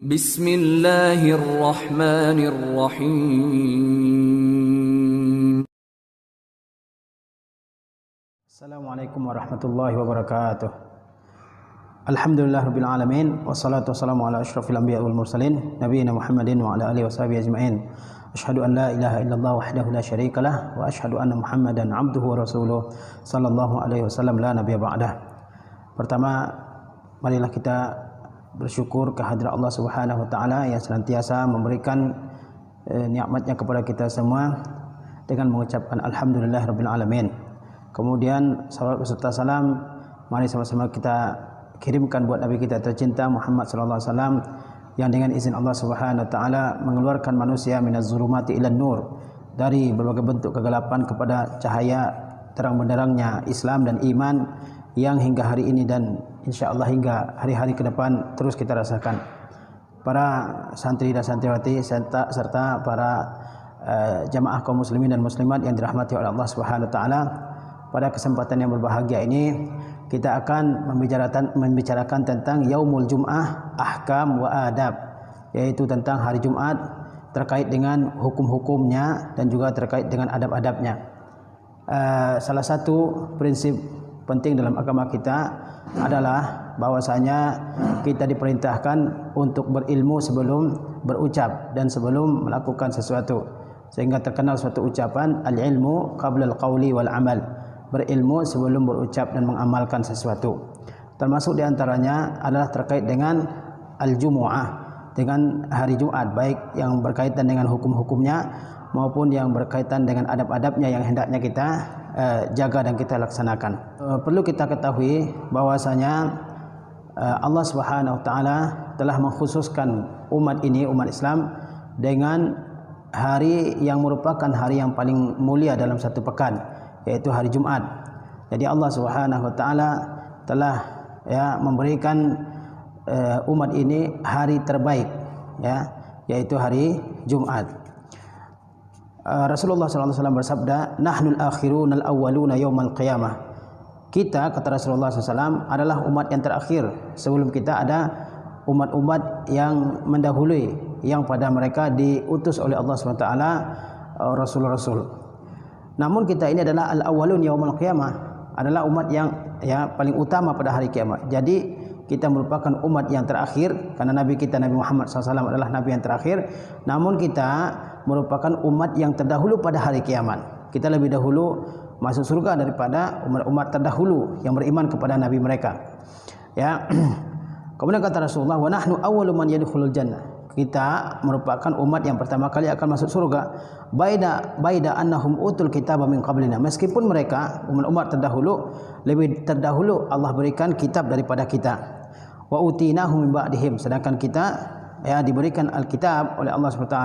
Bismillahirrahmanirrahim. Assalamualaikum warahmatullahi wabarakatuh. Alhamdulillahirabbil alamin wassalatu wassalamu ala asyrafil anbiya'i wal mursalin nabiyina Muhammadin wa ala alihi washabihi ajmain. Asyhadu an la ilaha illallah wahdahu la syarikalah wa asyhadu anna Muhammadan abduhu wa rasuluh sallallahu alaihi wasallam la nabiyya ba'dah. Pertama, marilah kita bersyukur kehadirat Allah Subhanahu wa taala yang senantiasa memberikan nikmatnya kepada kita semua dengan mengucapkan alhamdulillahirabbil alamin. Kemudian salawat beserta salam mari sama-sama kita kirimkan buat Nabi kita tercinta Muhammad sallallahu alaihi wasallam yang dengan izin Allah Subhanahu wa taala mengeluarkan manusia minaz zulumati ilan nur, dari berbagai bentuk kegelapan kepada cahaya terang benderangnya Islam dan iman yang hingga hari ini dan insyaallah hingga hari-hari ke depan terus kita rasakan. Para santri dan santriwati serta para jamaah kaum muslimin dan muslimat yang dirahmati oleh Allah Subhanahu wa taala, pada kesempatan yang berbahagia ini kita akan membicarakan tentang Yaumul Jum'ah, ahkam wa adab, yaitu tentang hari Jumat terkait dengan hukum-hukumnya dan juga terkait dengan adab-adabnya. Salah satu prinsip penting dalam agama kita adalah bahwasanya kita diperintahkan untuk berilmu sebelum berucap dan sebelum melakukan sesuatu, sehingga terkenal suatu ucapan al-ilmu qabla al-qawli wal amal, berilmu sebelum berucap dan mengamalkan sesuatu. Termasuk diantaranya adalah terkait dengan al-jumu'ah, dengan hari Jumat, baik yang berkaitan dengan hukum-hukumnya maupun yang berkaitan dengan adab-adabnya yang hendaknya kita jaga dan kita laksanakan. Perlu kita ketahui bahwasanya Allah Subhanahu wa taala telah mengkhususkan umat ini, umat Islam, dengan hari yang merupakan hari yang paling mulia dalam satu pekan, yaitu hari Jumat. Jadi Allah Subhanahu wa taala telah memberikan umat ini hari terbaik, yaitu hari Jumat. Rasulullah sallallahu alaihi wasallam bersabda, "Nahnul akhirunal awwaluna yaumal qiyamah." Kita, kata Rasulullah SAW, adalah umat yang terakhir. Sebelum kita ada umat-umat yang mendahului, yang pada mereka diutus oleh Allah SWT rasul-rasul. Namun kita ini adalah al-awwalun yaumal qiyamah, adalah umat yang paling utama pada hari kiamat. Jadi kita merupakan umat yang terakhir karena Nabi kita Nabi Muhammad SAW adalah Nabi yang terakhir. Namun kita merupakan umat yang terdahulu pada hari kiamat. Kita lebih dahulu masuk surga daripada umat-umat terdahulu yang beriman kepada Nabi mereka. Kemudian kata Rasulullah, "Wa nahnu awwalu man yadkhulul jannah." Kita merupakan umat yang pertama kali akan masuk surga. Baida annahum utul kitaba min qablina. Meskipun mereka umat terdahulu, lebih terdahulu Allah berikan kitab daripada kita. Wa utinahum min ba'dihim. Sedangkan kita diberikan Alkitab oleh Allah SWT,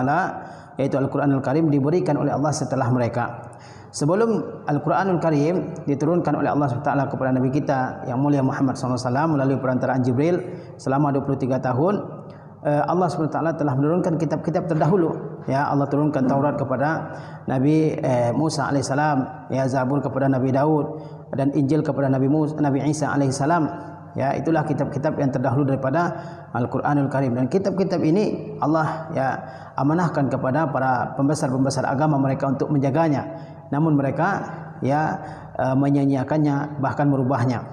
yaitu Al-Quranul Karim, diberikan oleh Allah setelah mereka. Sebelum Al-Quranul Karim diturunkan oleh Allah SWT kepada Nabi kita yang mulia Muhammad SAW melalui perantaraan Jibril selama 23 tahun, Allah SWT telah menurunkan kitab-kitab terdahulu. Allah turunkan Taurat kepada Nabi Musa alaihissalam, Zabur kepada Nabi Daud, dan Injil kepada Nabi Isa alaihissalam. Itulah kitab-kitab yang terdahulu daripada Al-Quranul Karim. Dan kitab-kitab ini Allah amanahkan kepada para pembesar-pembesar agama mereka untuk menjaganya. Namun mereka menyanyiakannya, bahkan merubahnya.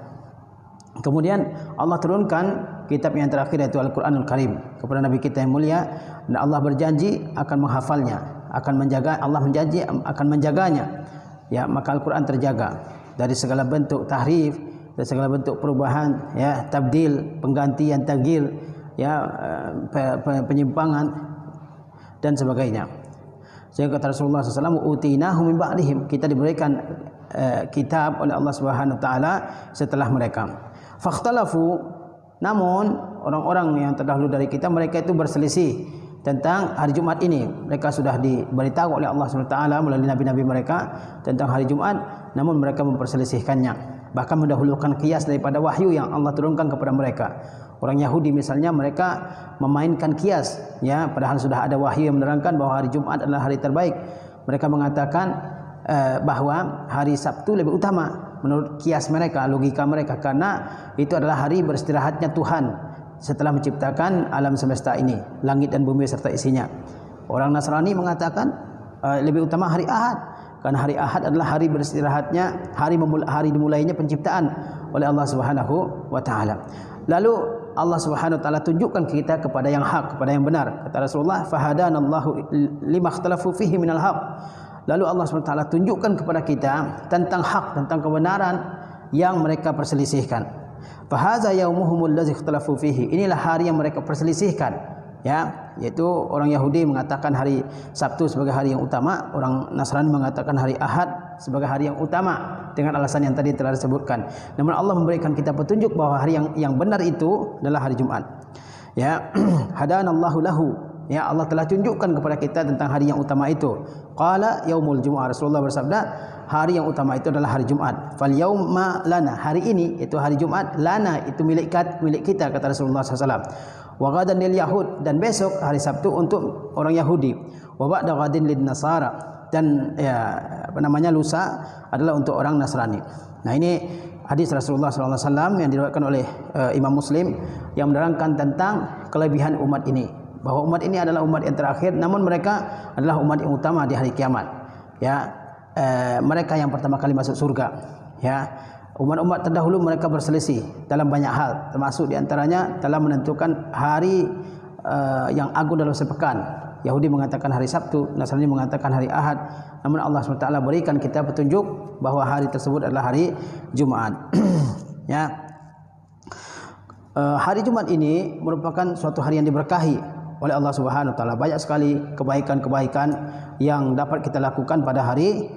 Kemudian Allah turunkan kitab yang terakhir, yaitu Al-Quranul Karim, kepada Nabi kita yang mulia, dan Allah berjanji akan menghafalnya, akan menjaga. Allah menjanji akan menjaganya. Maka Al-Quran terjaga dari segala bentuk tahrif, dari segala bentuk perubahan, tabdil, penggantian, taghyir, penyimpangan dan sebagainya. Sehingga kata Rasulullah SAW, "Utinahum min ba'dihim." Kita diberikan kitab oleh Allah Subhanahu wa taala setelah mereka. Fakhtalafu, namun orang-orang yang terdahulu dari kita, mereka itu berselisih tentang hari Jumat ini. Mereka sudah diberitahu oleh Allah Subhanahu wa taala melalui nabi-nabi mereka tentang hari Jumat, namun mereka memperselisihkannya. Bahkan mendahulukan qiyas daripada wahyu yang Allah turunkan kepada mereka. Orang Yahudi misalnya, mereka memainkan qiyas, padahal sudah ada wahyu yang menerangkan bahwa hari Jumat adalah hari terbaik. Mereka mengatakan bahwa hari Sabtu lebih utama menurut qiyas mereka, logika mereka, karena itu adalah hari beristirahatnya Tuhan setelah menciptakan alam semesta ini, langit dan bumi serta isinya. Orang Nasrani mengatakan lebih utama hari Ahad, karena hari Ahad adalah hari beristirahatnya, hari dimulainya penciptaan oleh Allah Subhanahu wa taala. Lalu Allah Subhanahu wa taala tunjukkan kita kepada yang hak, kepada yang benar. Kata Rasulullah, "Fahadanallahu lima ikhtalafu fihi minal haq." Lalu Allah Subhanahu wa taala tunjukkan kepada kita tentang hak, tentang kebenaran yang mereka perselisihkan. Fahaza yaumuhumul ladzi ikhtalafu fihi. Inilah hari yang mereka perselisihkan. Ya, yaitu orang Yahudi mengatakan hari Sabtu sebagai hari yang utama, orang Nasrani mengatakan hari Ahad sebagai hari yang utama dengan alasan yang tadi telah disebutkan. Namun Allah memberikan kita petunjuk bahwa hari yang benar itu adalah hari Jumat. Ya, hadanallahu lahu. Ya, Allah telah tunjukkan kepada kita tentang hari yang utama itu. Qala yaumul jumu'ah. Rasulullah bersabda, hari yang utama itu adalah hari Jumat. Fal yauma lana. Hari ini itu hari Jumat, lana itu milik kita, kata Rasulullah SAW. Wa ghadan lil yahud, dan besok hari Sabtu untuk orang Yahudi. Wa ba'da ghadin lin nasara, dan lusa adalah untuk orang Nasrani. Nah, ini hadis Rasulullah SAW yang diriwayatkan oleh Imam Muslim yang menerangkan tentang kelebihan umat ini, bahwa umat ini adalah umat yang terakhir, namun mereka adalah umat yang utama di hari kiamat. Ya, mereka yang pertama kali masuk surga. Ya, umat-umat terdahulu mereka berselisih dalam banyak hal, termasuk diantaranya dalam menentukan hari yang agung dalam sepekan. Yahudi mengatakan hari Sabtu, Nasrani mengatakan hari Ahad. Namun Allah SWT berikan kita petunjuk bahwa hari tersebut adalah hari Jumat. Ya, hari Jumat ini merupakan suatu hari yang diberkahi oleh Allah Subhanahu wa taala. Banyak sekali kebaikan-kebaikan yang dapat kita lakukan pada hari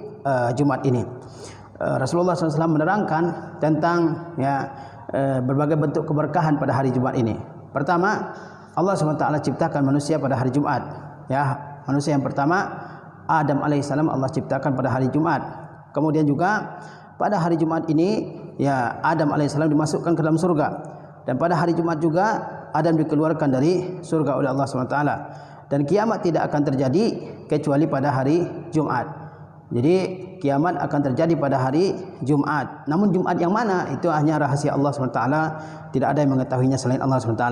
Jumat ini. Rasulullah SAW menerangkan tentang berbagai bentuk keberkahan pada hari Jumat ini. Pertama, Allah SWT ciptakan manusia pada hari Jumat. Ya, manusia yang pertama Adam alaihissalam Allah ciptakan pada hari Jumat. Kemudian juga pada hari Jumat ini, ya, Adam alaihissalam dimasukkan ke dalam surga. Dan pada hari Jumat juga Adam dikeluarkan dari surga oleh Allah SWT. Dan kiamat tidak akan terjadi kecuali pada hari Jumat. Jadi kiamat akan terjadi pada hari Jumat. Namun Jumat yang mana itu hanya rahasia Allah SWT. Tidak ada yang mengetahuinya selain Allah SWT.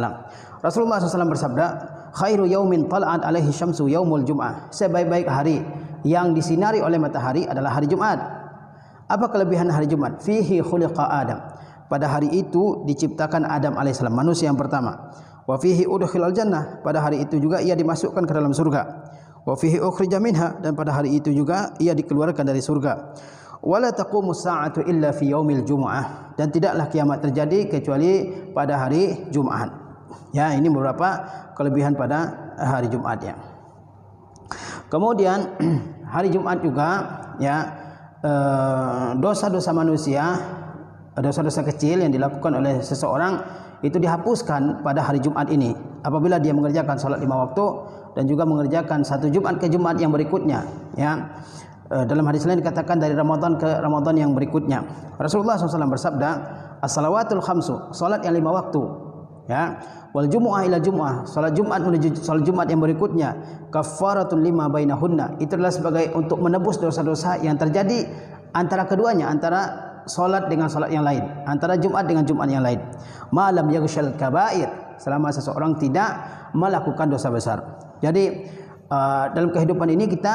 Rasulullah SAW bersabda, khairu yaumin tal'at alaihi syamsu yaumul jum'ah. Sebaik-baik hari yang disinari oleh matahari adalah hari Jumat. Apa kelebihan hari Jumat? Fihi khuliqa Adam. Pada hari itu diciptakan Adam alaihissalam, manusia yang pertama. Wa fihi udkhilal jannah. Pada hari itu juga ia dimasukkan ke dalam surga. Wa fihi ukhrija minha, dan pada hari itu juga ia dikeluarkan dari surga. Wala taqumu sa'atu illa fi yaumil jumu'ah, dan tidaklah kiamat terjadi kecuali pada hari Jumat. Ya, ini beberapa kelebihan pada hari Jumat ya. Kemudian hari Jumat juga ya, dosa-dosa manusia, dosa-dosa kecil yang dilakukan oleh seseorang itu dihapuskan pada hari Jumat ini apabila dia mengerjakan salat 5 waktu dan juga mengerjakan satu Jumat ke Jumat yang berikutnya. Ya, dalam hadis lain dikatakan dari Ramadan ke Ramadan yang berikutnya. Rasulullah SAW bersabda, as-salawatul khamsu, salat yang 5 waktu. Ya, wal jumu'ah ila jumu'ah, salat Jumat menuju salat Jumat yang berikutnya, kaffaratul lima bainahunna, itu adalah sebagai untuk menebus dosa-dosa yang terjadi antara keduanya, antara salat dengan salat yang lain, antara Jumat dengan Jumat yang lain. Malam yaghshal kabair, selama seseorang tidak melakukan dosa besar. Jadi dalam kehidupan ini kita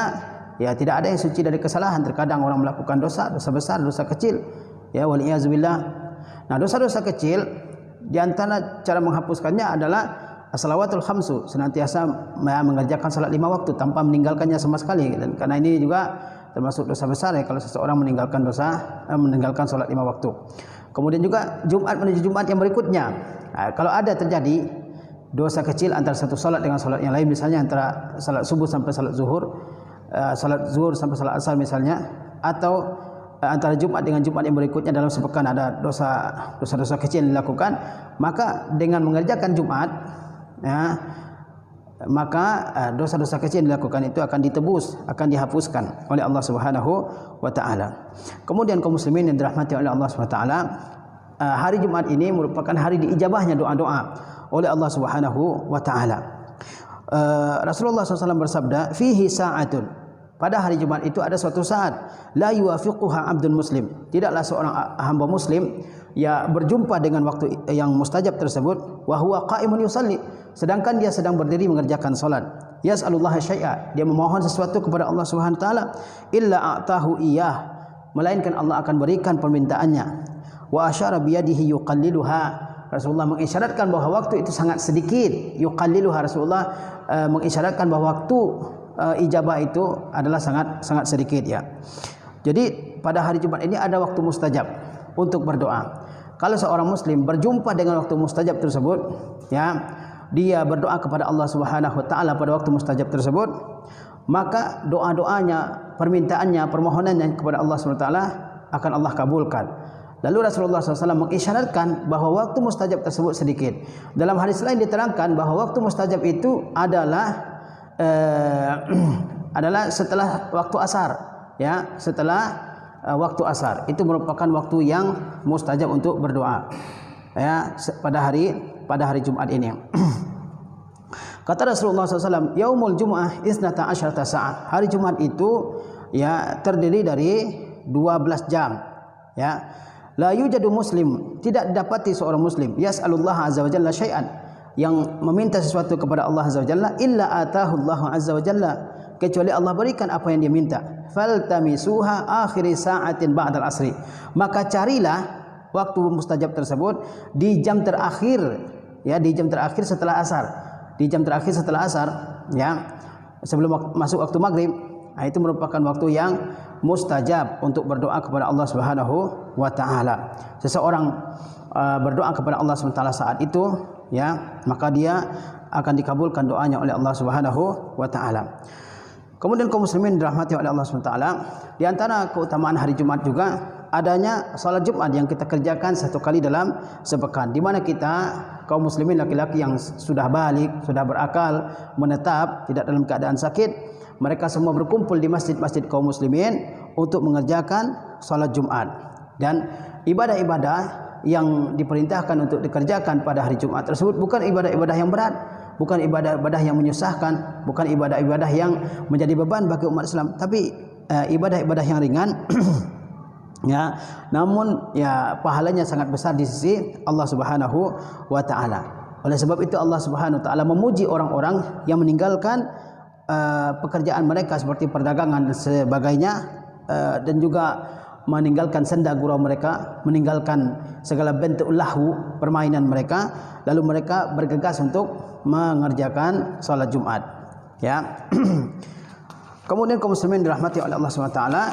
ya tidak ada yang suci dari kesalahan. Terkadang orang melakukan dosa besar, dosa kecil. Ya, wal iyazbillah. Nah, dosa-dosa kecil di antara cara menghapuskannya adalah as-salawatul khamsu, senantiasa mengerjakan salat 5 waktu tanpa meninggalkannya sama sekali. Dan karena ini juga termasuk dosa besar ya kalau seseorang meninggalkan salat 5 waktu. Kemudian juga Jumat menuju Jumat yang berikutnya. Nah, kalau ada terjadi dosa kecil antara satu salat dengan salat yang lain, misalnya antara salat subuh sampai salat zuhur, salat zuhur sampai salat asar misalnya, atau antara Jumat dengan Jumat yang berikutnya dalam sepekan ada dosa-dosa kecil yang dilakukan, maka dengan mengerjakan Jumat ya, maka dosa-dosa kecil yang dilakukan itu akan ditebus, akan dihapuskan oleh Allah Subhanahu wa taala. Kemudian kaum muslimin yang dirahmati oleh Allah Subhanahu wa taala, hari Jumat ini merupakan hari diijabahnya doa-doa oleh Allah Subhanahu wa taala. Rasulullah SAW bersabda, fihi sa'atun, pada hari Jumat itu ada suatu saat, la yuwafiquha abdun muslim, tidaklah seorang hamba muslim ya berjumpa dengan waktu yang mustajab tersebut, wa huwa qa'imun yusalli, sedangkan dia sedang berdiri mengerjakan salat. Yas'alullaha syai'a, dia memohon sesuatu kepada Allah Subhanahu wa taala, illa a'tahu iyyah, melainkan Allah akan berikan permintaannya. Wa asyara biyadihi yuqalliluha, Rasulullah mengisyaratkan bahwa waktu itu sangat sedikit. Yuqalliluha, Rasulullah mengisyaratkan bahwa waktu ijabah itu adalah sangat sedikit ya. Jadi pada hari Jumat ini ada waktu mustajab untuk berdoa. Kalau seorang muslim berjumpa dengan waktu mustajab tersebut, ya, dia berdoa kepada Allah Subhanahu wa taala pada waktu mustajab tersebut, maka doa-doanya, permintaannya, permohonannya kepada Allah Subhanahu wa taala akan Allah kabulkan. Lalu Rasulullah SAW mengisyaratkan bahwa waktu mustajab tersebut sedikit. Dalam hadis lain diterangkan bahwa waktu mustajab itu adalah setelah waktu asar, ya, setelah waktu asar. Itu merupakan waktu yang mustajab untuk berdoa, ya, pada hari Jumat ini. Kata Rasulullah SAW, yaumul jum'ah isnata asyarata sa'ah, hari Jumat itu ya terdiri dari 12 jam, ya. La yujadu muslim, tidak didapati seorang muslim, yas'alullah azza wa jalla syai'an, yang meminta sesuatu kepada Allah azza wa jalla, illa atahu Allah azza wa jalla, kecuali Allah berikan apa yang dia minta. Faltamisuha akhiri sa'atin ba'dal asri, maka carilah waktu mustajab tersebut di jam terakhir, ya, di jam terakhir setelah asar, di jam terakhir setelah asar, ya, sebelum masuk waktu maghrib. Nah, itu merupakan waktu yang mustajab untuk berdoa kepada Allah Subhanahu wa taala. Seseorang berdoa kepada Allah Subhanahu wa taala saat itu, ya, maka dia akan dikabulkan doanya oleh Allah Subhanahu wa taala. Kemudian kaum muslimin dirahmati oleh Allah Subhanahu wa taala, di antara keutamaan hari Jumat juga adanya salat Jumat yang kita kerjakan satu kali dalam sepekan, di mana kita kaum muslimin laki-laki yang sudah balik, sudah berakal, menetap, tidak dalam keadaan sakit, mereka semua berkumpul di masjid-masjid kaum muslimin untuk mengerjakan salat Jumat. Dan ibadah-ibadah yang diperintahkan untuk dikerjakan pada hari Jumat tersebut bukan ibadah-ibadah yang berat, bukan ibadah-ibadah yang menyusahkan, bukan ibadah-ibadah yang menjadi beban bagi umat Islam, tapi ibadah-ibadah yang ringan ya, namun ya pahalanya sangat besar di sisi Allah Subhanahu wa taala. Oleh sebab itu Allah Subhanahu wa taala memuji orang-orang yang meninggalkan pekerjaan mereka seperti perdagangan dan sebagainya, dan juga meninggalkan senda gurau mereka, meninggalkan segala bentuk lahu, permainan mereka, lalu mereka bergegas untuk mengerjakan salat Jumat, ya. Kemudian kaum muslimin dirahmati oleh Allah Subhanahu wa taala,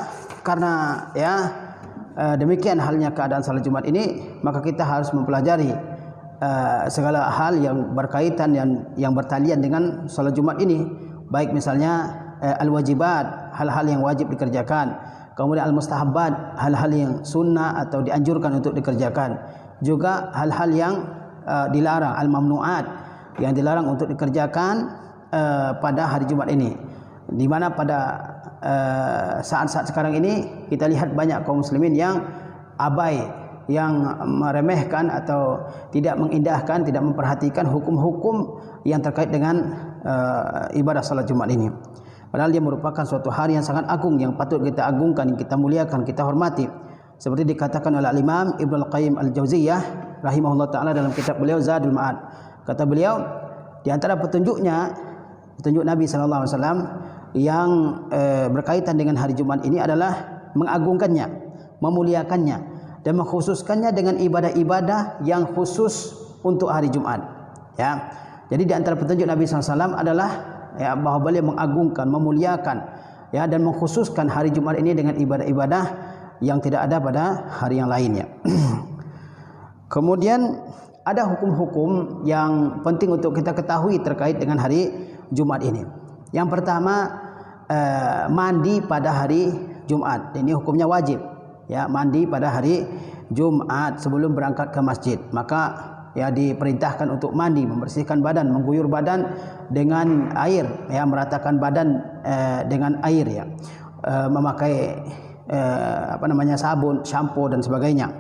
karena ya demikian halnya keadaan salat Jumat ini, maka kita harus mempelajari segala hal yang berkaitan yang bertalian dengan salat Jumat ini. Baik misalnya al-wajibat, hal-hal yang wajib dikerjakan, kemudian al-mustahabbat, hal-hal yang sunnah atau dianjurkan untuk dikerjakan, juga hal-hal yang dilarang, al-mamnu'at, yang dilarang untuk dikerjakan pada hari Jumat ini. Di mana pada saat-saat sekarang ini kita lihat banyak kaum muslimin yang abai, yang meremehkan atau tidak mengindahkan, tidak memperhatikan hukum-hukum yang terkait dengan ibadah salat Jumat ini. Padahal dia merupakan suatu hari yang sangat agung, yang patut kita agungkan, yang kita muliakan, kita hormati. Seperti dikatakan oleh Imam Ibnu Al-Qayyim Al-Jauziyah rahimahullah taala dalam kitab beliau Zadul Ma'ad. Kata beliau, di antara petunjuk Nabi sallallahu alaihi wasallam yang berkaitan dengan hari Jumat ini adalah mengagungkannya, memuliakannya, dan mengkhususkannya dengan ibadah-ibadah yang khusus untuk hari Jumat, ya. Jadi di antara petunjuk Nabi SAW adalah ya, bahwa beliau mengagungkan, memuliakan, ya, dan mengkhususkan hari Jumat ini dengan ibadah-ibadah yang tidak ada pada hari yang lainnya. Kemudian ada hukum-hukum yang penting untuk kita ketahui terkait dengan hari Jumat ini. Yang pertama, mandi pada hari Jumat. Ini hukumnya wajib, ya, mandi pada hari Jumat sebelum berangkat ke masjid. Maka ya diperintahkan untuk mandi, membersihkan badan, mengguyur badan dengan air, ya, meratakan badan dengan air, ya, memakai sabun, shampoo dan sebagainya.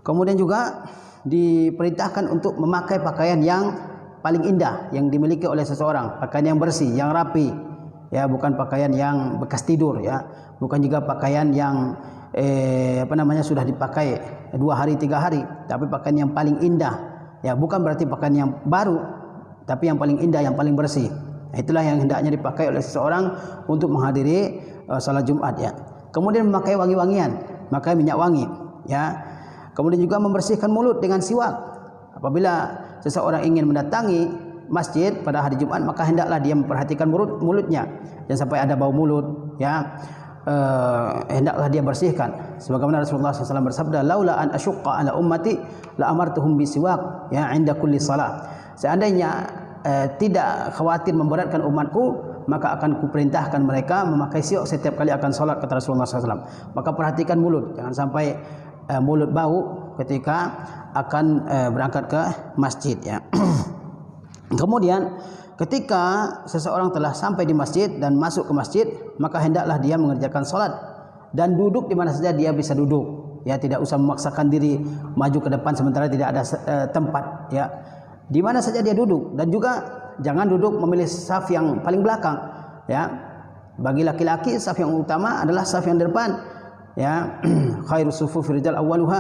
Kemudian juga diperintahkan untuk memakai pakaian yang paling indah yang dimiliki oleh seseorang, pakaian yang bersih, yang rapi, ya, bukan pakaian yang bekas tidur, ya, bukan juga pakaian yang sudah dipakai 2 hari 3 hari, tapi pakaian yang paling indah, ya bukan berarti pakaian yang baru, tapi yang paling indah, yang paling bersih. Itulah yang hendaknya dipakai oleh seseorang untuk menghadiri salat Jumat, ya. Kemudian memakai wangi-wangian, memakai minyak wangi, ya. Kemudian juga membersihkan mulut dengan siwak. Apabila seseorang ingin mendatangi masjid pada hari Jumat, maka hendaklah dia memperhatikan mulutnya, jangan sampai ada bau mulut, ya. Hendaklah dia bersihkan. Sebagaimana Rasulullah SAW bersabda, laula an asyqa ala ummati la amartuhum bisiwak, ya, inda kulli salat. Seandainya tidak khawatir memberatkan umatku, maka akan kuperintahkan mereka memakai siwak setiap kali akan salat, kata Rasulullah SAW. Maka perhatikan mulut, jangan sampai mulut bau ketika akan berangkat ke masjid, ya. Kemudian ketika seseorang telah sampai di masjid dan masuk ke masjid, maka hendaklah dia mengerjakan salat dan duduk di mana saja dia bisa duduk, ya, tidak usah memaksakan diri maju ke depan sementara tidak ada tempat, ya. Di mana saja dia duduk, dan juga jangan duduk memilih saf yang paling belakang, ya. Bagi laki-laki saf yang utama adalah saf yang depan, ya. Khairus sufufir rijal awwaluha,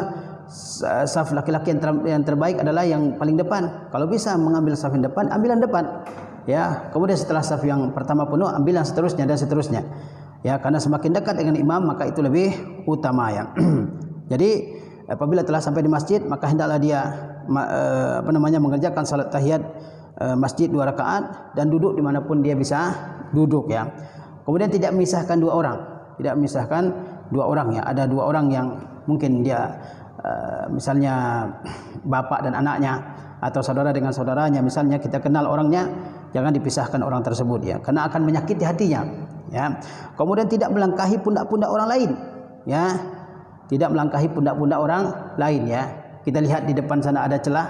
saf laki-laki yang terbaik adalah yang paling depan. Kalau bisa mengambil saf yang depan, ambil yang depan, ya. Kemudian setelah saf yang pertama penuh, ambil yang seterusnya dan seterusnya, ya, karena semakin dekat dengan imam maka itu lebih utama, ya. Jadi apabila telah sampai di masjid, maka hendaklah dia mengerjakan salat tahiyat masjid 2 rakaat dan duduk dimanapun dia bisa duduk, ya. Kemudian tidak memisahkan 2 orang, tidak memisahkan 2 orang, ya. Ada 2 orang yang mungkin dia misalnya bapak dan anaknya, atau saudara dengan saudaranya, misalnya kita kenal orangnya, jangan dipisahkan orang tersebut, ya, karena akan menyakiti hatinya, ya. Kemudian tidak melangkahi pundak-pundak orang lain, ya, tidak melangkahi pundak-pundak orang lain, ya. Kita lihat di depan sana ada celah,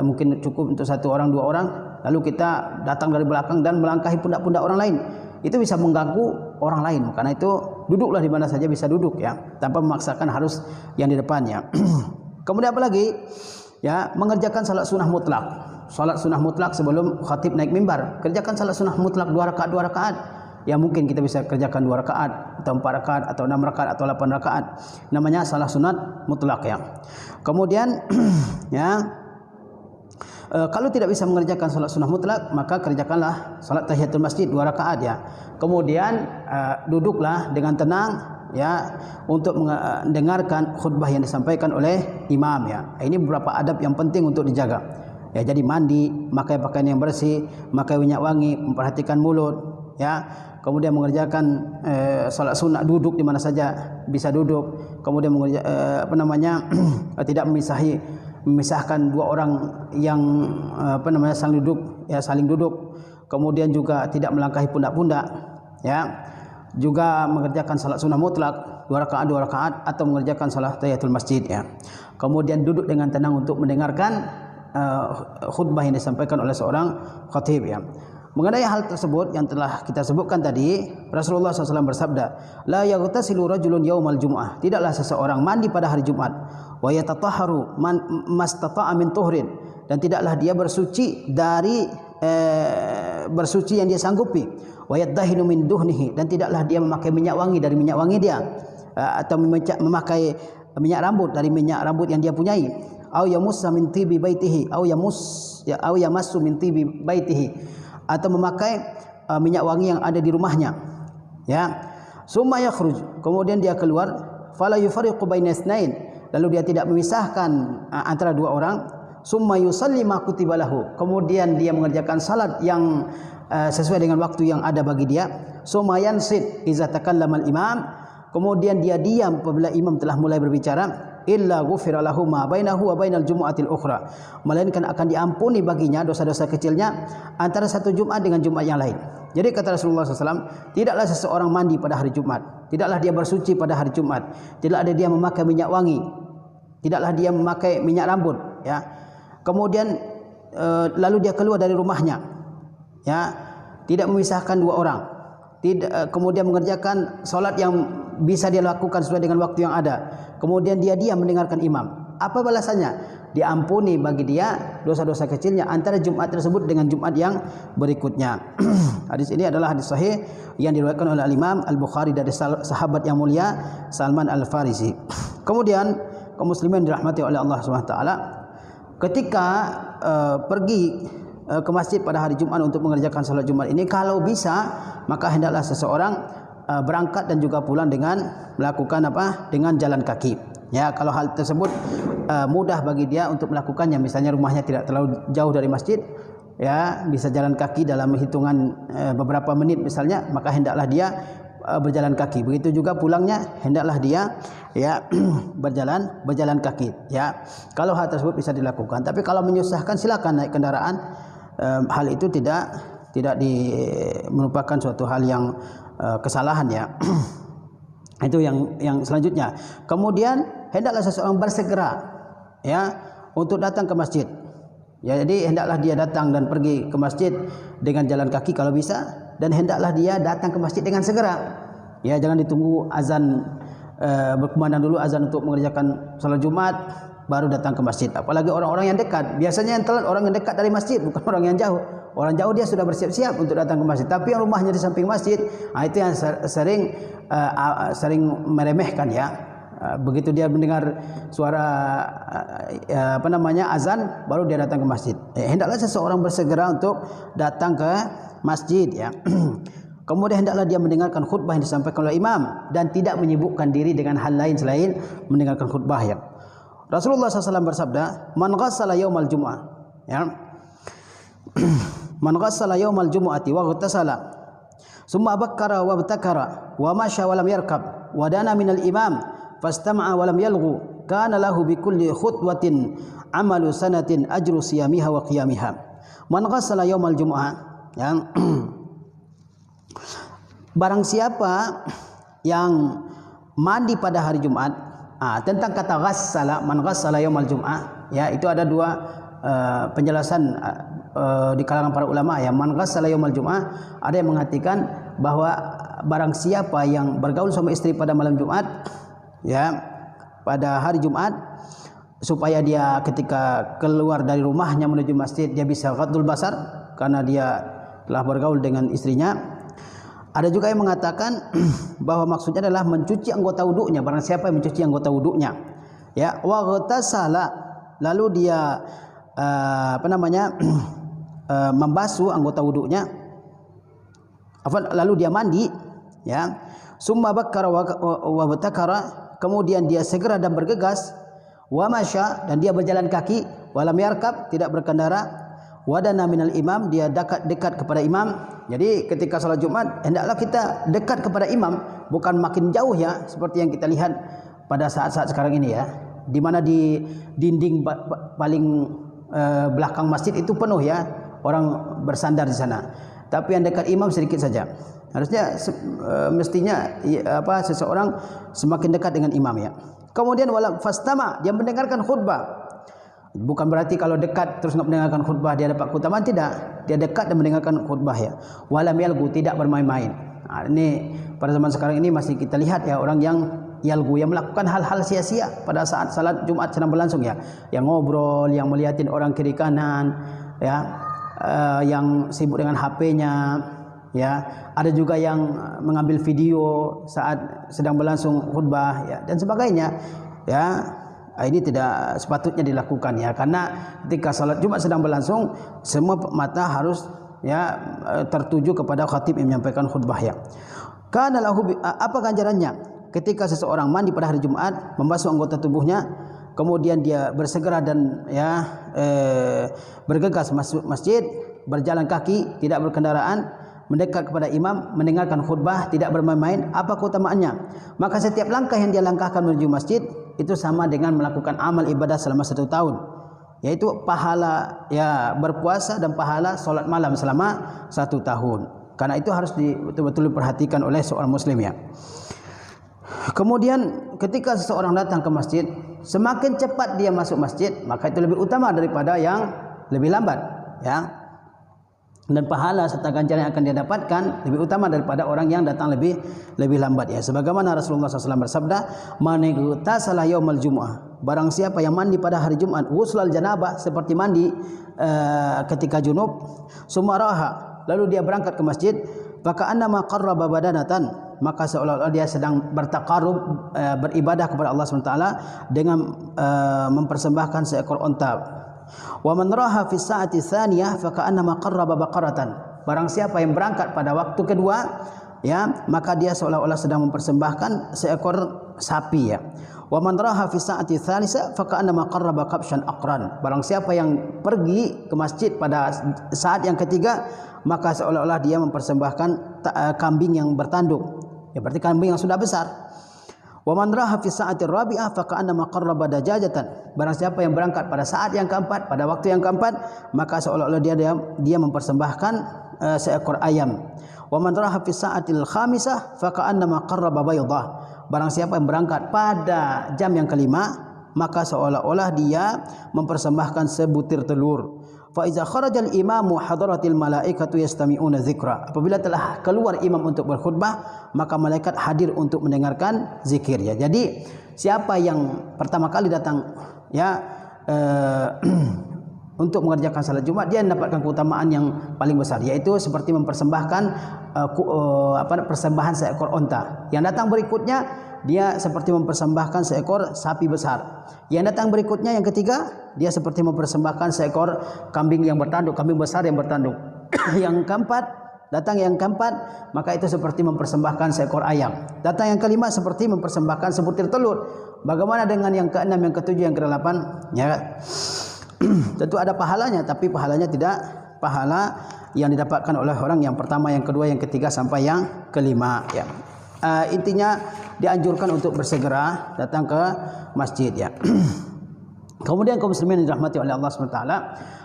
mungkin cukup untuk 1 orang 2 orang, lalu kita datang dari belakang dan melangkahi pundak-pundak orang lain, itu bisa mengganggu orang lain. Karena itu duduklah di mana saja bisa duduk, ya, tanpa memaksakan harus yang di depannya. Kemudian apa lagi? Ya, mengerjakan salat sunnah mutlak. Salat sunnah mutlak sebelum khatib naik mimbar. Kerjakan salat sunnah mutlak 2 rakaat. Ya, mungkin kita bisa kerjakan 2 rakaat atau 4 rakaat atau 6 rakaat atau 8 rakaat. Namanya salat sunat mutlak, ya. Kemudian ya, kalau tidak bisa mengerjakan salat sunnah mutlak, maka kerjakanlah salat tahiyatul masjid 2 rakaat, ya. Kemudian duduklah dengan tenang, ya, untuk mendengarkan khutbah yang disampaikan oleh imam, ya. Ini beberapa adab yang penting untuk dijaga, ya. Jadi mandi, memakai pakaian yang bersih, memakai minyak wangi, memperhatikan mulut, ya. Kemudian mengerjakan salat sunnah, duduk di mana saja bisa duduk. Kemudian tidak memisahkan 2 orang yang saling duduk. Kemudian juga tidak melangkahi pundak-pundak, ya. Juga mengerjakan salat sunnah mutlak 2 rakaat atau mengerjakan salat tahiyatul masjid, ya. Kemudian duduk dengan tenang untuk mendengarkan khutbah yang disampaikan oleh seorang khatib, ya. Mengenai hal tersebut yang telah kita sebutkan tadi, Rasulullah SAW bersabda, la yaghtasilu rajulun yaumal jumu'ah, tidaklah seseorang mandi pada hari Jumat, wa yatatahharu mastata'a min tuhrin, dan tidaklah dia bersuci dari bersuci yang dia sanggupi, wa yadahinu min duhnihi, dan tidaklah dia memakai minyak wangi dari minyak wangi dia, atau memakai minyak rambut dari minyak rambut yang dia punyai, au yamussa min tibi baitihi, au yamassu min tibi baitihi, atau memakai minyak wangi yang ada di rumahnya, ya. Summa yakhruj, kemudian dia keluar, fala yufariqu baina itsnain, lalu dia tidak memisahkan antara 2 orang. Summa yusalli ma kutiba lahu, kemudian dia mengerjakan salat yang sesuai dengan waktu yang ada bagi dia. Summa yansit idza takallama al-imam, kemudian dia diam apabila imam telah mulai berbicara. Illa ghufira lahu ma bainahu wa bainal jumu'atil ukhra, melainkan akan diampuni baginya dosa-dosa kecilnya antara satu Jumat dengan Jumat yang lain. Jadi kata Rasulullah SAW, tidaklah seseorang mandi pada hari Jumat, tidaklah dia bersuci pada hari Jumat, tidaklah dia memakai minyak wangi, tidaklah dia memakai minyak rambut, ya. Kemudian lalu dia keluar dari rumahnya, ya, tidak memisahkan 2 orang, kemudian mengerjakan salat yang bisa dia lakukan sesuai dengan waktu yang ada. Kemudian dia diam mendengarkan imam. Apa balasannya? diampuni bagi dia dosa-dosa kecilnya antara Jumat tersebut dengan Jumat yang berikutnya. Hadis ini adalah hadis sahih yang diriwayatkan oleh Imam Al-Bukhari dari sahabat yang mulia Salman Al-Farisi. Kemudian kaum muslimin dirahmati oleh Allah Subhanahu wa taala, ketika pergi ke masjid pada hari Jumat untuk mengerjakan salat Jumat ini, kalau bisa maka hendaklah seseorang berangkat dan juga pulang dengan melakukan dengan jalan kaki. Ya, kalau hal tersebut mudah bagi dia untuk melakukannya, misalnya rumahnya tidak terlalu jauh dari masjid, ya bisa jalan kaki dalam hitungan beberapa menit misalnya, maka hendaklah dia berjalan kaki. Begitu juga pulangnya hendaklah dia ya berjalan kaki. Ya, kalau hal tersebut bisa dilakukan. Tapi kalau menyusahkan silakan naik kendaraan. Hal itu tidak merupakan suatu hal yang kesalahan ya. Itu yang selanjutnya. Kemudian hendaklah seseorang bersegera ya untuk datang ke masjid. Ya, jadi hendaklah dia datang dan pergi ke masjid dengan jalan kaki kalau bisa, dan hendaklah dia datang ke masjid dengan segera. Ya, jangan ditunggu azan berkumandang dulu azan untuk mengerjakan salat Jumat baru datang ke masjid. Apalagi orang-orang yang dekat. Biasanya yang telat orang yang dekat dari masjid, bukan orang yang jauh. Orang jauh dia sudah bersiap-siap untuk datang ke masjid, tapi yang rumahnya di samping masjid, itu yang sering meremehkan ya. Begitu dia mendengar suara azan, baru dia datang ke masjid. Hendaklah seseorang bersegera untuk datang ke masjid ya. Kemudian hendaklah dia mendengarkan khutbah yang disampaikan oleh imam dan tidak menyibukkan diri dengan hal lain selain mendengarkan khutbah ya. Rasulullah SAW bersabda, "Man ghassala yaumal jumu'ah." Ya. Man ghassala yaumal jumu'ati wa ghtasala summa bakkara wa btakara wa masya wa lam yarkab wa dana minal imam fastama'a wa lam yalghu kana lahu bi kulli khutwatin amalu sanatin ajru siyamiha wa qiyamiha. Man ghassala yaumal jumu'ah, yang barang siapa yang mandi pada hari Jumat. Tentang kata ghassala, man ghassala yaumal jumu'ah, ya itu ada dua penjelasan di kalangan para ulama ya. Man ghassala yaumal jumu'ah, ada yang mengatakan bahwa barang siapa yang bergaul sama istri pada malam Jumat ya, pada hari Jumat, supaya dia ketika keluar dari rumahnya menuju masjid dia bisa ghaddul basar karena dia telah bergaul dengan istrinya. Ada juga yang mengatakan bahwa maksudnya adalah mencuci anggota wuduknya, barang siapa yang mencuci anggota wuduknya ya, wa ghtasala, lalu dia membasuh anggota wuduknya, lalu dia mandi ya, summa bakkara wa btakara, kemudian dia segera dan bergegas, wa masya, dan dia berjalan kaki, walam yarkab, tidak berkendara, wadana minal imam, dia dekat kepada imam. Jadi ketika salat Jumat hendaklah kita dekat kepada imam, bukan makin jauh ya, seperti yang kita lihat pada saat-saat sekarang ini ya, di mana di dinding paling belakang masjid itu penuh ya, orang bersandar di sana. Tapi yang dekat imam sedikit saja. Harusnya mestinya seseorang semakin dekat dengan imam ya. Kemudian wala fastama, dia mendengarkan khutbah. Bukan berarti kalau dekat terus nggak mendengarkan khutbah dia dapat keutamaan, tidak. Dia dekat dan mendengarkan khutbah ya. Walam yalgu, tidak bermain-main. Ini pada zaman sekarang ini masih kita lihat ya, orang yang yalgu, yang melakukan hal-hal sia-sia pada saat salat Jumat sedang berlangsung ya, yang ngobrol, yang melihatin orang kiri kanan ya, yang sibuk dengan HP-nya ya. Ada juga yang mengambil video saat sedang berlangsung khutbah ya, dan sebagainya ya. Ini tidak sepatutnya dilakukan ya, karena ketika salat Jumat sedang berlangsung semua mata harus ya tertuju kepada khatib yang menyampaikan khutbah ya. Kana lahu, apa ganjarannya ketika seseorang mandi pada hari Jumat, membasuh anggota tubuhnya, kemudian dia bersegera dan ya bergegas masuk masjid, berjalan kaki, tidak berkendaraan, mendekat kepada imam, mendengarkan khutbah, tidak bermain-main. Apa keutamaannya? Maka setiap langkah yang dia langkahkan menuju masjid itu sama dengan melakukan amal ibadah selama 1 tahun, yaitu pahala ya berpuasa dan pahala solat malam selama 1 tahun. Karena itu harus betul-betul diperhatikan oleh seorang muslim ya. Kemudian ketika seseorang datang ke masjid, semakin cepat dia masuk masjid, maka itu lebih utama daripada yang lebih lambat ya. Dan pahala serta ganjaran yang akan dia dapatkan lebih utama daripada orang yang datang lebih lambat ya. Sebagaimana Rasulullah SAW bersabda, "Man ightasala yaumal jumu'ah barang siapa yang mandi pada hari Jumat ghuslal janabah, seperti mandi ketika junub, sumaraha, lalu dia berangkat ke masjid, maka annama qarraba badanatan, maka seolah-olah dia sedang bertaqarrub, beribadah kepada Allah SWT dengan mempersembahkan seekor unta. Wa man raha fi sa'ati tsaniyah fa ka'annama qarraba baqaratan, barang siapa yang berangkat pada waktu kedua, ya, maka dia seolah-olah sedang mempersembahkan seekor sapi, ya. Wa man raha fi sa'ati tsalitsah fa ka'annama qarraba qabshan aqran, barang siapa yang pergi ke masjid pada saat yang ketiga, maka seolah-olah dia mempersembahkan kambing yang bertanduk, ya, berarti kambing yang sudah besar. Wa man raha fi sa'ati rabi'ah fa ka'annama qarraba dajajatan, barang siapa yang berangkat pada saat yang keempat, pada waktu yang keempat, maka seolah-olah dia mempersembahkan seekor ayam. Wa man raha fi sa'atil khamisah fa ka'annama qarraba baydah, barang siapa yang berangkat pada jam yang kelima, maka seolah-olah dia mempersembahkan sebutir telur. Fa iza kharajal imamu hadaratil malaikatu yastami'una dzikra, apabila telah keluar imam untuk berkhutbah, maka malaikat hadir untuk mendengarkan zikir, ya. Jadi siapa yang pertama kali datang, ya, untuk mengerjakan salat Jumat, dia mendapatkan keutamaan yang paling besar, yaitu seperti mempersembahkan persembahan seekor unta. Yang datang berikutnya dia seperti mempersembahkan seekor sapi besar. Yang datang berikutnya yang ketiga, dia seperti mempersembahkan seekor kambing yang bertanduk, kambing besar yang bertanduk. Yang keempat, datang yang keempat, maka itu seperti mempersembahkan seekor ayam. Datang yang kelima seperti mempersembahkan sebutir telur. Bagaimana dengan yang keenam, yang ketujuh, yang kedelapan? Ya, tentu ada pahalanya, tapi pahalanya tidak pahala yang didapatkan oleh orang yang pertama, yang kedua, yang ketiga sampai yang kelima, ya. Intinya dianjurkan untuk bersegera datang ke masjid, ya. Kemudian kaum muslimin yang dirahmati oleh Allah SWT,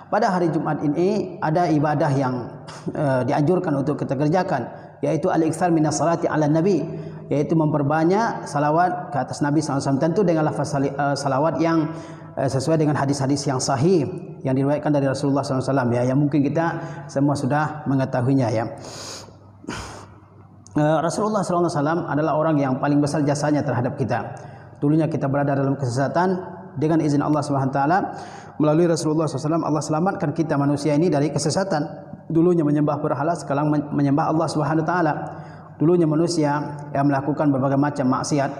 pada hari Jumat ini ada ibadah yang dianjurkan untuk kita kerjakan, yaitu al-iktsar minas salati ala nabi, yaitu memperbanyak salawat ke atas Nabi SAW, tentu dengan lafaz salawat yang sesuai dengan hadis-hadis yang sahih yang diriwayatkan dari Rasulullah SAW, ya, yang mungkin kita semua sudah mengetahuinya, ya. Rasulullah SAW adalah orang yang paling besar jasanya terhadap kita. Dulunya kita berada dalam kesesatan, dengan izin Allah SWT, melalui Rasulullah SAW Allah selamatkan kita manusia ini dari kesesatan. Dulunya menyembah berhala, sekarang menyembah Allah SWT. Dulunya manusia yang melakukan berbagai macam maksiat,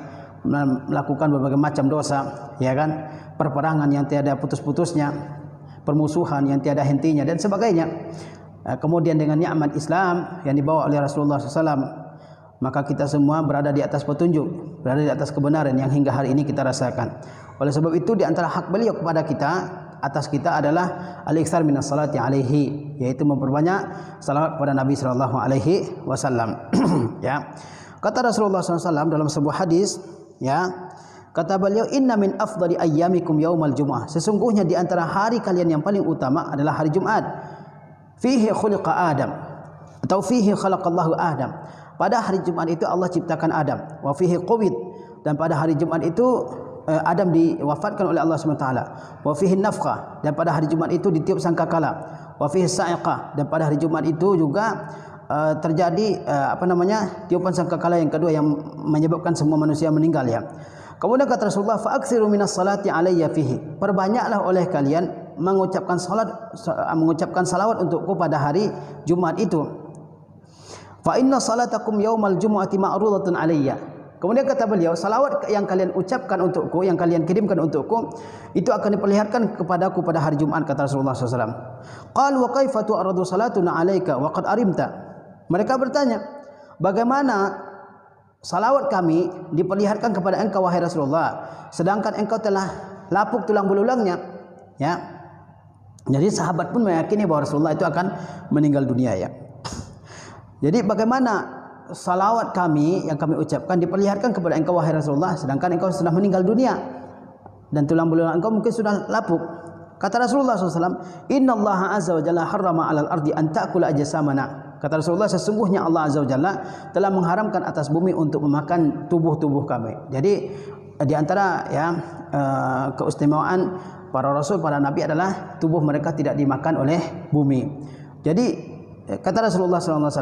melakukan berbagai macam dosa, ya kan, perperangan yang tiada putus-putusnya, permusuhan yang tiada hentinya, dan sebagainya. Kemudian dengan nikmat Islam yang dibawa oleh Rasulullah SAW, maka kita semua berada di atas petunjuk, berada di atas kebenaran yang hingga hari ini kita rasakan. Oleh sebab itu, di antara hak beliau kepada kita, atas kita adalah al-iktsar minas salati alaihi, yaitu memperbanyak salawat kepada Nabi sallallahu alaihi wasallam. Ya. Kata Rasulullah SAW dalam sebuah hadis, ya, kata beliau, inna min afdali ayyamikum yaumal jumu'ah, sesungguhnya di antara hari kalian yang paling utama adalah hari Jumat. Fihi khuliqa Adam, atau fihi khalaqallahu Adam, pada hari Jumat itu Allah ciptakan Adam. Wa fihi qubid, dan pada hari Jumat itu Adam diwafatkan oleh Allah SWT. Wa fihi nafkhah, dan pada hari Jumat itu ditiup sangkakala. Wa fihi sa'iqah, dan pada hari Jumat itu juga terjadi tiupan sangkakala yang kedua yang menyebabkan semua manusia meninggal, ya. Kemudian kata Rasulullah, fa aktsiru minas salati alayya fihi, perbanyaklah oleh kalian mengucapkan salawat untukku pada hari Jumat itu. Fa inna salatakum yaumal jumu'ati ma'rudatun alayya. Kemudian kata beliau, salawat yang kalian ucapkan untukku, yang kalian kirimkan untukku, itu akan diperlihatkan kepadaku pada hari Jumat, kata Rasulullah SAW. Qalu wa kaifa tu'radu salatuna alayka wa qad arimta. Mereka bertanya, bagaimana salawat kami diperlihatkan kepada engkau wahai Rasulullah, sedangkan engkau telah lapuk tulang belulangnya, ya. Jadi sahabat pun meyakini bahwa Rasulullah itu akan meninggal dunia, ya. Jadi bagaimana salawat kami yang kami ucapkan diperlihatkan kepada engkau wahai Rasulullah, sedangkan engkau sudah meninggal dunia dan tulang belulang engkau mungkin sudah lapuk. Kata Rasulullah SAW, Inna Allah azza wa jalla harrama alal ardi an ta'kula ajsamana. Kata Rasulullah, sesungguhnya Allah azza wa jalla telah mengharamkan atas bumi untuk memakan tubuh-tubuh kami. Jadi di antara, ya, keistimewaan para rasul, para nabi adalah tubuh mereka tidak dimakan oleh bumi. Jadi kata Rasulullah SAW,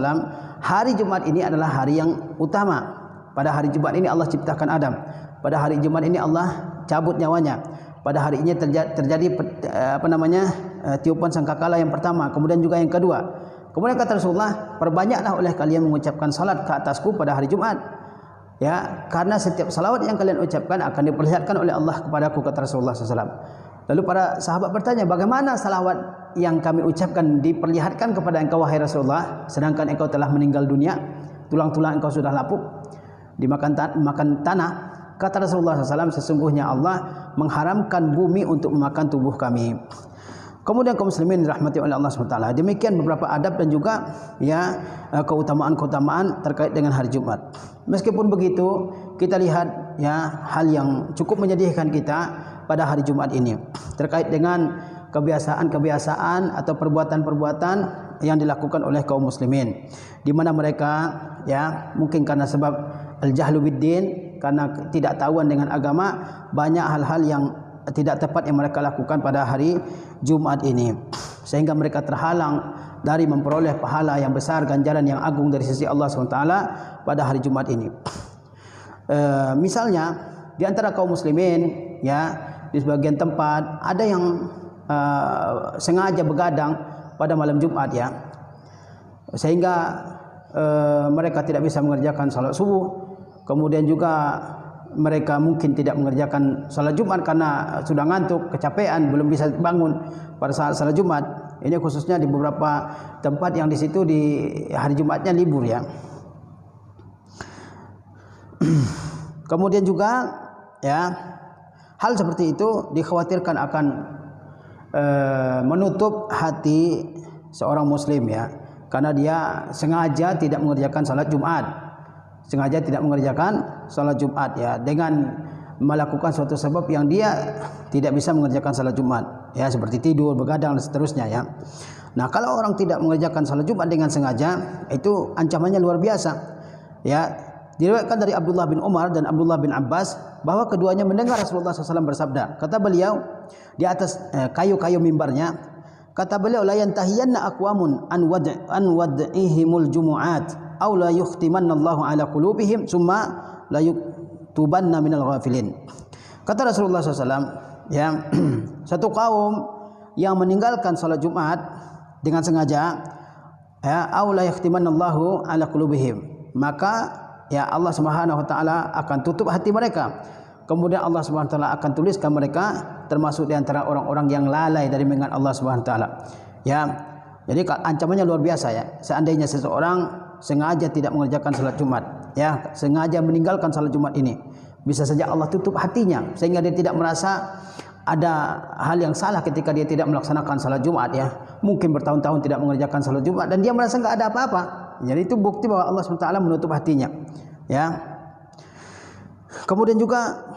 hari Jumat ini adalah hari yang utama. Pada hari Jumat ini Allah ciptakan Adam. Pada hari Jumat ini Allah cabut nyawanya. Pada hari ini terjadi tiupan sangkakala yang pertama, kemudian juga yang kedua. Kemudian kata Rasulullah, perbanyaklah oleh kalian mengucapkan salat ke atasku pada hari Jumat. Ya, karena setiap salawat yang kalian ucapkan akan diperlihatkan oleh Allah kepadaku, kata Rasulullah SAW. Lalu para sahabat bertanya, bagaimana salawat yang kami ucapkan diperlihatkan kepada engkau wahai Rasulullah, sedangkan engkau telah meninggal dunia, tulang-tulang engkau sudah lapuk dimakan tanah. Kata Rasulullah SAW, sesungguhnya Allah mengharamkan bumi untuk memakan tubuh kami. Kemudian kaum muslimin dirahmati oleh Allah SWT. Demikian beberapa adab dan juga ya keutamaan-keutamaan terkait dengan hari Jumat. Meskipun begitu, kita lihat ya hal yang cukup menyedihkan kita pada hari Jumat ini terkait dengan kebiasaan-kebiasaan atau perbuatan-perbuatan yang dilakukan oleh kaum muslimin, di mana mereka ya mungkin karena sebab al-jahlu biddin, karena tidak tahuan dengan agama, banyak hal-hal yang tidak tepat yang mereka lakukan pada hari Jumat ini, sehingga mereka terhalang dari memperoleh pahala yang besar, ganjaran yang agung dari sisi Allah SWT pada hari Jumat ini. Misalnya di antara kaum muslimin ya, di sebagian tempat ada yang sengaja begadang pada malam Jumat ya, sehingga mereka tidak bisa mengerjakan salat subuh. Kemudian juga mereka mungkin tidak mengerjakan salat Jumat karena sudah ngantuk, kecapean, belum bisa bangun pada saat salat Jumat. Ini khususnya di beberapa tempat yang di situ di hari Jumatnya libur ya. Kemudian juga ya, hal seperti itu dikhawatirkan akan menutup hati seorang muslim ya, karena dia sengaja tidak mengerjakan salat Jumat. Sengaja tidak mengerjakan salat Jumat ya, dengan melakukan suatu sebab yang dia tidak bisa mengerjakan salat Jumat ya, seperti tidur, begadang dan seterusnya ya. Nah, kalau orang tidak mengerjakan salat Jumat dengan sengaja, itu ancamannya luar biasa ya. Diriwayatkan dari Abdullah bin Umar dan Abdullah bin Abbas bahwa keduanya mendengar Rasulullah SAW bersabda. Kata beliau di atas kayu-kayu mimbarnya, kata beliau, la yantahiyanna aqwamun an wad'ihimul jumu'at aw la yukhtimannallahu ala qulubihim summa la yuktubanna minal ghafilin. Kata Rasulullah SAW ya, satu kaum yang meninggalkan salat Jumat dengan sengaja ya, aw la yukhtimannallahu ala qulubihim, maka ya Allah Subhanahu wa taala akan tutup hati mereka. Kemudian Allah Subhanahu wa taala akan tuliskan mereka termasuk di antara orang-orang yang lalai dari mengingat Allah Subhanahu wa taala. Ya. Jadi ancamannya luar biasa ya. Seandainya seseorang sengaja tidak mengerjakan salat Jumat, ya, sengaja meninggalkan salat Jumat ini, bisa saja Allah tutup hatinya sehingga dia tidak merasa ada hal yang salah ketika dia tidak melaksanakan salat Jumat ya. Mungkin bertahun-tahun tidak mengerjakan salat Jumat dan dia merasa enggak ada apa-apa. Jadi itu bukti bahwa Allah SWT menutup hatinya. Ya. Kemudian juga,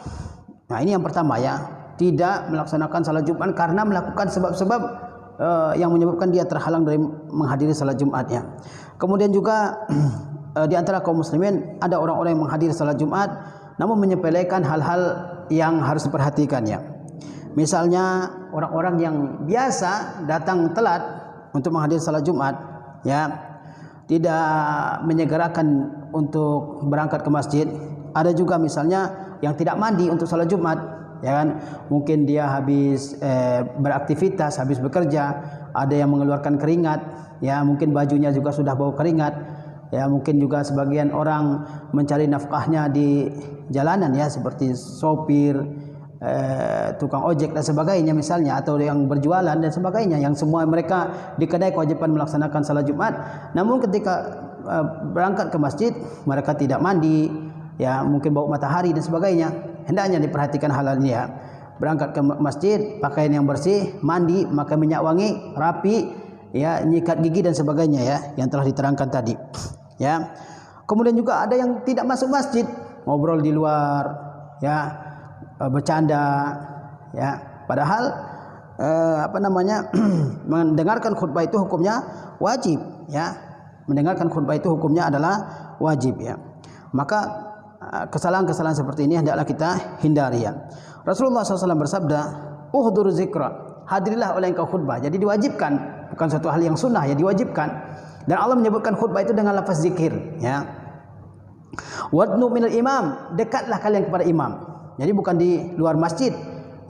nah ini yang pertama ya, tidak melaksanakan salat Jumat karena melakukan sebab-sebab yang menyebabkan dia terhalang dari menghadiri salat Jumat ya. Kemudian juga di antara kaum muslimin ada orang-orang yang menghadiri salat Jumat namun menyepelekan hal-hal yang harus diperhatikan ya. Misalnya orang-orang yang biasa datang telat untuk menghadiri salat Jumat ya, tidak menyegerakan untuk berangkat ke masjid. Ada juga misalnya yang tidak mandi untuk salat Jumat, ya kan? Mungkin dia habis beraktivitas, habis bekerja, ada yang mengeluarkan keringat, ya mungkin bajunya juga sudah bau keringat, ya mungkin juga sebagian orang mencari nafkahnya di jalanan ya, seperti sopir, tukang ojek dan sebagainya misalnya, atau yang berjualan dan sebagainya, yang semua mereka di kedai kewajiban melaksanakan salat Jumat, namun ketika berangkat ke masjid mereka tidak mandi, ya mungkin bau matahari dan sebagainya. Hendaknya diperhatikan hal ini ya. Berangkat ke masjid pakaian yang bersih, mandi, pakai minyak wangi, rapi, ya, nyikat gigi dan sebagainya ya, yang telah diterangkan tadi. Ya. Kemudian juga ada yang tidak masuk masjid, ngobrol di luar, ya, bercanda, ya. Padahal mendengarkan khutbah itu hukumnya wajib, ya. Mendengarkan khutbah itu hukumnya adalah wajib ya. Maka kesalahan-kesalahan seperti ini hendaklah kita hindari ya. Rasulullah SAW bersabda, "Uhdur zikra." Hadirilah oleh engkau khutbah. Jadi diwajibkan, bukan suatu hal yang sunnah ya, diwajibkan. Dan Allah menyebutkan khutbah itu dengan lafaz zikir ya. Wadnu minal imam, dekatlah kalian kepada imam. Jadi bukan di luar masjid,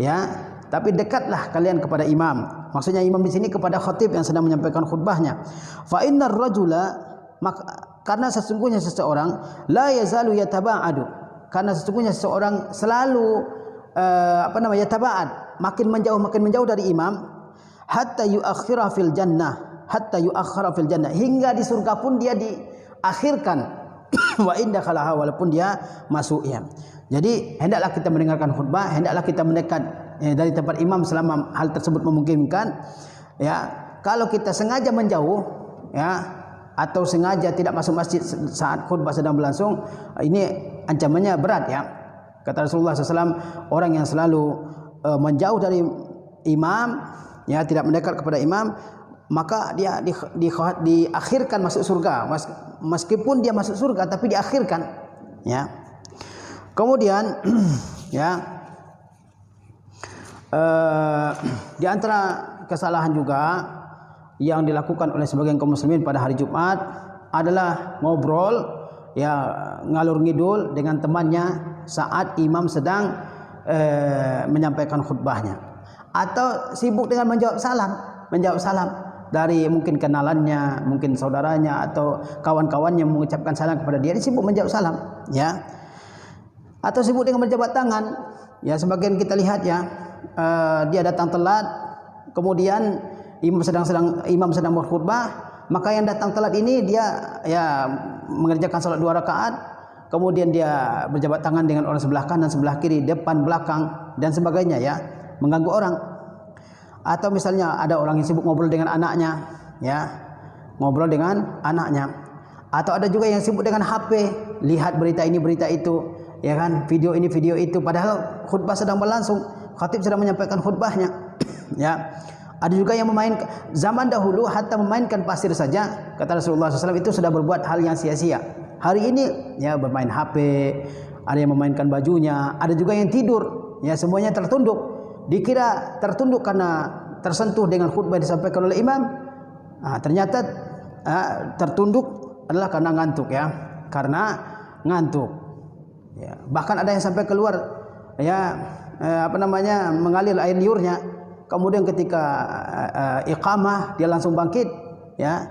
ya, tapi dekatlah kalian kepada imam. Maksudnya imam di sini kepada khatib yang sedang menyampaikan khutbahnya. Fa innar rajula, karena sesungguhnya seseorang la yazalu yataba'adu, karena sesungguhnya seseorang selalu yataba'ad, makin menjauh dari imam, hatta yuakhira fil jannah, hingga di surga pun dia diakhirkan. Wa inda khalaha, walaupun dia masuk, ya. Jadi hendaklah kita mendengarkan khutbah, hendaklah kita mendekat dari tempat imam selama hal tersebut memungkinkan, ya. Kalau kita sengaja menjauh, ya, atau sengaja tidak masuk masjid saat khutbah sedang berlangsung, ini ancamannya berat, ya. Kata Rasulullah SAW, orang yang selalu menjauh dari imam, ya, tidak mendekat kepada imam, maka dia diakhirkan masuk surga. Meskipun dia masuk surga tapi diakhirkan, ya. Kemudian ya, di antara kesalahan juga yang dilakukan oleh sebagian kaum muslimin pada hari Jumat adalah ngobrol, ya, ngalur ngidul dengan temannya saat imam sedang menyampaikan khutbahnya, atau sibuk dengan menjawab salam dari mungkin kenalannya, mungkin saudaranya atau kawan-kawannya mengucapkan salam kepada dia, sibuk menjawab salam, ya. Atau sibuk dengan berjabat tangan, ya, sebagian kita lihat, ya, dia datang telat, kemudian imam sedang berkhutbah, maka yang datang telat ini dia, ya, mengerjakan salat 2 rakaat, kemudian dia berjabat tangan dengan orang sebelah kanan, sebelah kiri, depan, belakang dan sebagainya, ya, mengganggu orang. Atau misalnya ada orang yang sibuk ngobrol dengan anaknya, ya, ngobrol dengan anaknya. Atau ada juga yang sibuk dengan HP, lihat berita ini berita itu, ya kan, video ini video itu, padahal khutbah sedang berlangsung, khatib sedang menyampaikan khutbahnya. Ya, ada juga yang memainkan, zaman dahulu hatta memainkan pasir saja, kata Rasulullah SAW, itu sudah berbuat hal yang sia-sia. Hari ini, ya, bermain HP, ada yang memainkan bajunya, ada juga yang tidur, ya, semuanya tertunduk. Dikira tertunduk karena tersentuh dengan khutbah yang disampaikan oleh imam, ternyata tertunduk adalah karena ngantuk, ya, karena ngantuk, ya. Bahkan ada yang sampai keluar, ya, mengalir air liurnya, kemudian ketika iqamah dia langsung bangkit, ya.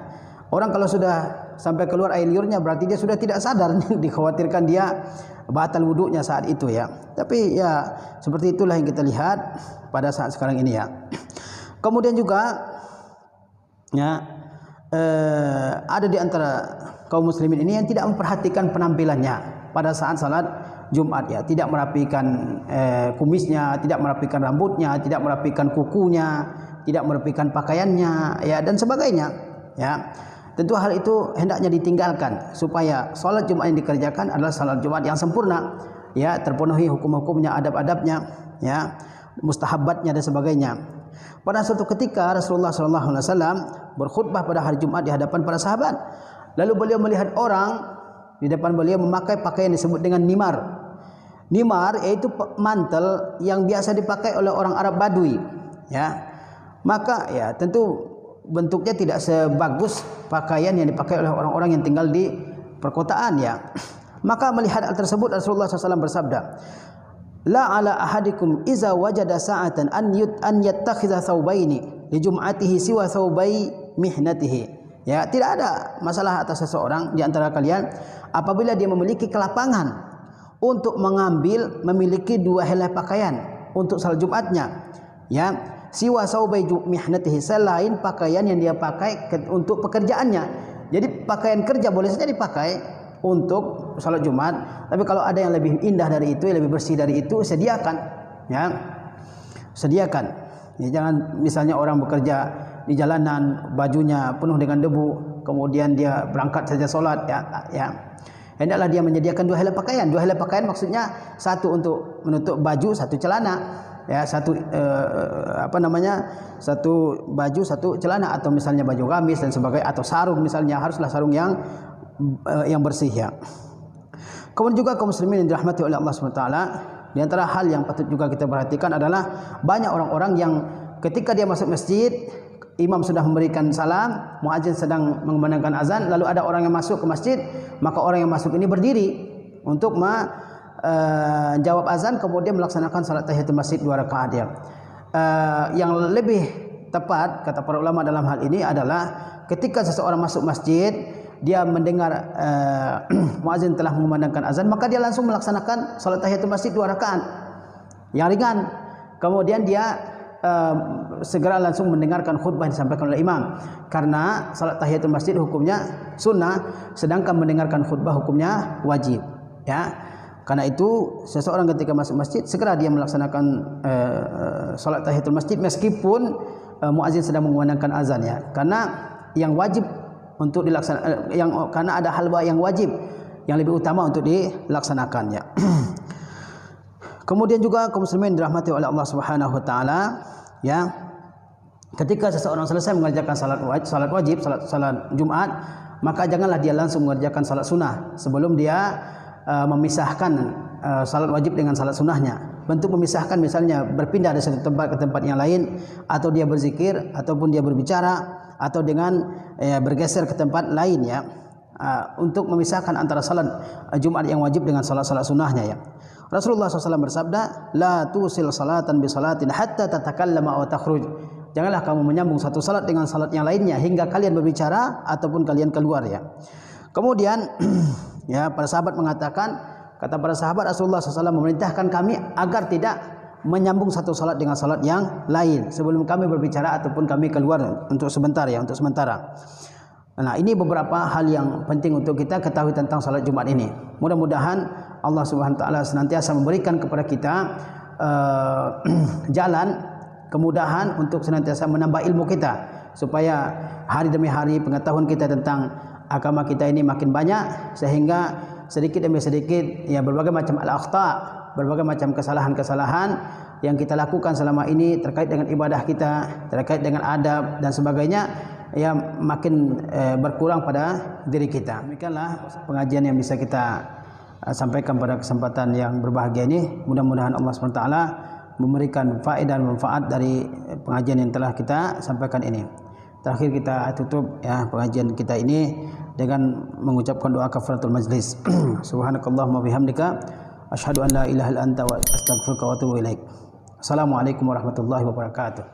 Orang kalau sudah sampai keluar air liurnya berarti dia sudah tidak sadar, dikhawatirkan dia batal wudhunya saat itu, ya. Tapi, ya, seperti itulah yang kita lihat pada saat sekarang ini, ya. Kemudian juga, ya, ada di antara kaum muslimin ini yang tidak memperhatikan penampilannya pada saat salat Jumat, ya, tidak merapikan kumisnya, tidak merapikan rambutnya, tidak merapikan kukunya, tidak merapikan pakaiannya, ya, dan sebagainya, ya. Tentu hal itu hendaknya ditinggalkan supaya salat Jumat yang dikerjakan adalah salat Jumat yang sempurna, ya, terpenuhi hukum-hukumnya, adab-adabnya, ya, mustahabatnya dan sebagainya. Pada suatu ketika Rasulullah SAW berkhutbah pada hari Jumat di hadapan para sahabat. Lalu beliau melihat orang di depan beliau memakai pakaian disebut dengan nimar. Nimar yaitu mantel yang biasa dipakai oleh orang Arab Badui, ya. Maka, ya, tentu bentuknya tidak sebagus pakaian yang dipakai oleh orang-orang yang tinggal di perkotaan, ya. Maka melihat hal tersebut Rasulullah SAW bersabda, la ala ahadikum iza wajada sa'atan an yattakhidha thawbaini li jum'atihi siwa thawbai mihnatihi. Ya, tidak ada masalah atas seseorang di antara kalian apabila dia memiliki kelapangan untuk memiliki 2 helai pakaian untuk salat Jumatnya, ya, siwa thawbai mihnatihi, selain pakaian yang dia pakai untuk pekerjaannya. Jadi pakaian kerja boleh saja dipakai untuk salat Jumat, tapi kalau ada yang lebih indah dari itu, yang lebih bersih dari itu, sediakan, ya, sediakan. Ya, jangan misalnya orang bekerja di jalanan, bajunya penuh dengan debu, kemudian dia berangkat saja salat, ya. Hendaklah dia menyediakan 2 helai pakaian. 2 helai pakaian maksudnya satu untuk menutup baju, satu celana, ya, satu baju, satu celana, atau misalnya baju gamis dan sebagainya, atau sarung misalnya, haruslah sarung yang bersih, ya. Kemudian juga kaum muslimin yang dirahmati oleh Allah SWT, di antara hal yang patut juga kita perhatikan adalah banyak orang-orang yang ketika dia masuk masjid, imam sudah memberikan salam, muadzin sedang mengumandangkan azan, lalu ada orang yang masuk ke masjid, maka orang yang masuk ini berdiri untuk jawab azan kemudian melaksanakan salat tahiyatul masjid 2 rakaat ya. Yang lebih tepat kata para ulama dalam hal ini adalah ketika seseorang masuk masjid, dia mendengar muazin telah mengumandangkan azan, maka dia langsung melaksanakan salat tahiyatul masjid 2 rakaat yang ringan. Kemudian dia segera langsung mendengarkan khutbah yang disampaikan oleh imam, karena salat tahiyatul masjid hukumnya sunnah, sedangkan mendengarkan khutbah hukumnya wajib ya. Karena itu seseorang ketika masuk masjid segera dia melaksanakan salat tahiyatul masjid meskipun muazin sedang mengumandangkan azan ya. Karena yang wajib untuk dilaksanakan karena ada hal yang wajib yang lebih utama untuk dilaksanakan ya. Kemudian juga kaum muslimin dirahmati oleh Allah Subhanahu wa taala ya. Ketika seseorang selesai mengerjakan salat wajib, salat Jumat, maka janganlah dia langsung mengerjakan salat sunnah sebelum dia memisahkan salat wajib dengan salat sunnahnya. Bentuk memisahkan misalnya berpindah dari satu tempat ke tempat yang lain, atau dia berzikir, ataupun dia berbicara, atau dengan bergeser ke tempat lain ya, untuk memisahkan antara salat Jumat yang wajib dengan salat-salat sunnahnya ya. Rasulullah SAW bersabda, la tusil salatan bi salatin hatta tatakallama aw takhruj. Janganlah kamu menyambung satu salat dengan salat yang lainnya hingga kalian berbicara ataupun kalian keluar ya. Kemudian ya, para sahabat mengatakan, kata para sahabat, Rasulullah SAW memerintahkan kami agar tidak menyambung satu salat dengan salat yang lain sebelum kami berbicara ataupun kami keluar untuk sebentar ya, untuk sementara. Nah, ini beberapa hal yang penting untuk kita ketahui tentang salat Jumat ini. Mudah-mudahan Allah Subhanahu wa taala senantiasa memberikan kepada kita jalan kemudahan untuk senantiasa menambah ilmu kita, supaya hari demi hari pengetahuan kita tentang agama kita ini makin banyak, sehingga sedikit demi sedikit ya berbagai macam al-akhta, berbagai macam kesalahan-kesalahan yang kita lakukan selama ini terkait dengan ibadah kita, terkait dengan adab dan sebagainya, ya makin berkurang pada diri kita. Demikianlah pengajian yang bisa kita sampaikan pada kesempatan yang berbahagia ini. Mudah-mudahan Allah SWT memberikan faedah dan manfaat dari pengajian yang telah kita sampaikan ini. Terakhir kita tutup ya pengajian kita ini dengan mengucapkan doa kafaratul majlis. Subhanakallahumma bihamdika asyhadu an la ilaha illa anta wa astaghfiruka wa atubu ilaik. Assalamualaikum warahmatullahi wabarakatuh.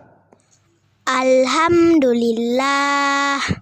Alhamdulillah.